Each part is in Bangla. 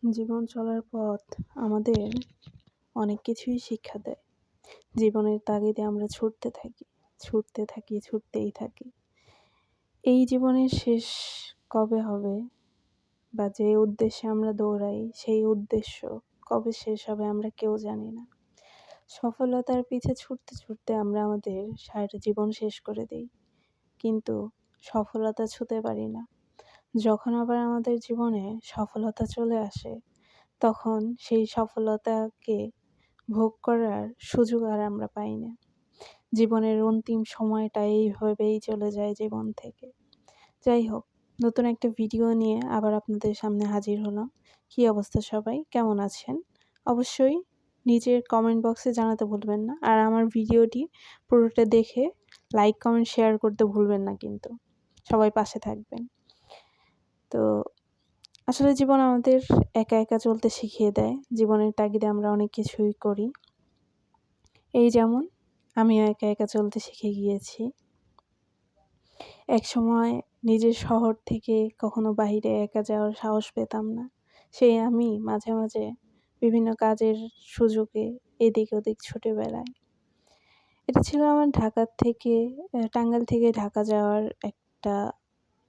জীবন চলার পথ আমাদের অনেক কিছুই শিক্ষা দেয়। জীবনের তাগিদে আমরা ছুটতেই থাকি। এই জীবনের শেষ কবে হবে বা যে উদ্দেশ্যে আমরা দৌড়াই সেই উদ্দেশ্য কবে শেষ হবে আমরা কেউ জানি না। সফলতার পিছে ছুটতে আমরা আমাদের সারাটা জীবন শেষ করে দেই। কিন্তু সফলতা ছুঁতে পারি না। যখন আবার আমাদের জীবনে সফলতা চলে আসে তখন সেই সফলতাকে ভোগ করার সুযোগ আর আমরা পাই না। জীবনের অন্তিম সময়টা এইভাবেই চলে যায় জীবন থেকে। যাই হোক, নতুন একটা ভিডিও নিয়ে আবার আপনাদের সামনে হাজির হলাম। কী অবস্থা সবাই? কেমন আছেন? অবশ্যই নিজের কমেন্ট বক্সে জানাতে ভুলবেন না। আর আমার ভিডিওটি পুরোটা দেখে লাইক, কমেন্ট, শেয়ার করতে ভুলবেন না কিন্তু। সবাই পাশে থাকবেন। তো আসলে জীবন আমাদের একা চলতে শিখিয়ে দেয়। জীবনের তাগিদে আমরা অনেক কিছুই করি। এই যেমন আমিও একা চলতে শিখে গিয়েছি। একসময় নিজের শহর থেকে কখনো বাহিরে একা যাওয়ার সাহস পেতাম না। সেই আমি মাঝে বিভিন্ন কাজের সুযোগে এদিক ওদিক ছুটে বেড়াই। এটা ছিল আমার টাঙ্গাইল থেকে ঢাকা যাওয়ার একটা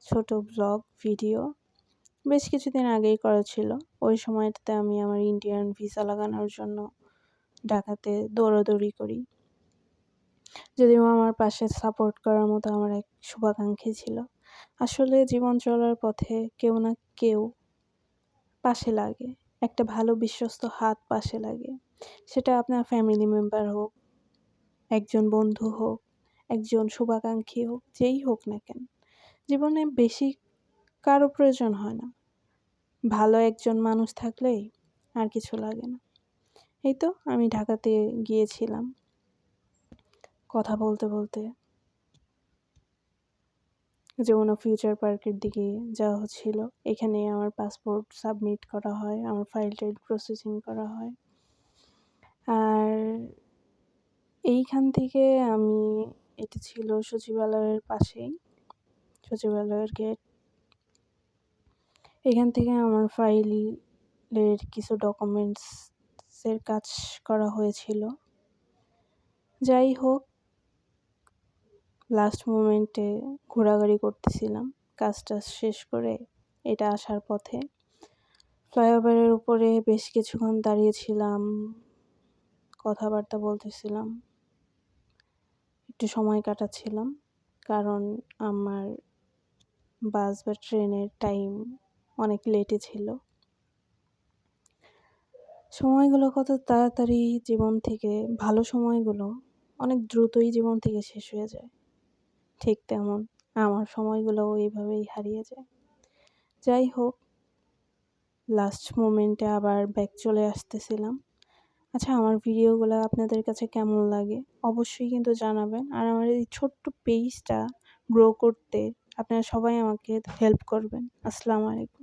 ছোট ব্লগ ভিডিও। বেশ কিছুদিন আগেই করা ছিল। ওই সময়টাতে আমি আমার ইন্ডিয়ান ভিসা লাগানোর জন্য ঢাকাতে দৌড়াদৌড়ি করি। যদিও আমার পাশে সাপোর্ট করার মতো আমার এক শুভাকাঙ্ক্ষী ছিল। আসলে জীবন চলার পথে কেউ না কেউ পাশে লাগে। একটা ভালো বিশ্বস্ত হাত পাশে লাগে। সেটা আপনার ফ্যামিলি মেম্বার হোক, একজন বন্ধু হোক, একজন শুভাকাঙ্ক্ষী হোক, যেই হোক না কেন। জীবনে বেশি কারো প্রয়োজন হয় না। ভালো একজন মানুষ থাকলেই আর কিছু লাগে না। এই তো আমি ঢাকাতে গিয়েছিলাম। কথা বলতে যমুনা ফিউচার পার্কের দিকে যাওয়া হচ্ছিল। এখানে আমার পাসপোর্ট সাবমিট করা হয়, আমার ফাইল-টাইল প্রসেসিং করা হয়। আর এইখান থেকে এটা ছিল সচিবালয়ের পাশেই, সচিবালয়ের গেট। এখান থেকে আমার ফাইলের কিছু ডকুমেন্টসের কাজ করা হয়েছিল। যাই হোক, লাস্ট মোমেন্টে ঘোরাঘুরি করতেছিলাম কাজটা শেষ করে এটা আসার পথে। ফ্লাইওভারের উপরে বেশ কিছুক্ষণ দাঁড়িয়েছিলাম, কথাবার্তা বলতেছিলাম, একটু সময় কাটাচ্ছিলাম। কারণ আমার বাস বা ট্রেনের টাইম অনেক লেটে ছিল। সময়গুলো কত তাড়াতাড়ি জীবন থেকে, ভালো সময়গুলো অনেক দ্রুতই জীবন থেকে শেষ হয়ে যায়। ঠিক তেমন আমার সময়গুলোও এইভাবেই হারিয়ে যায়। যাই হোক, লাস্ট মোমেন্টে আবার ব্যাক চলে আসতেছিলাম। আচ্ছা, আমার ভিডিওগুলো আপনাদের কাছে কেমন লাগে অবশ্যই কিন্তু জানাবেন। আর আমার এই ছোট্ট পেজটা গ্রো করতে আপনারা সবাই আমাকে হেল্প করবেন। আসসালামু আলাইকুম।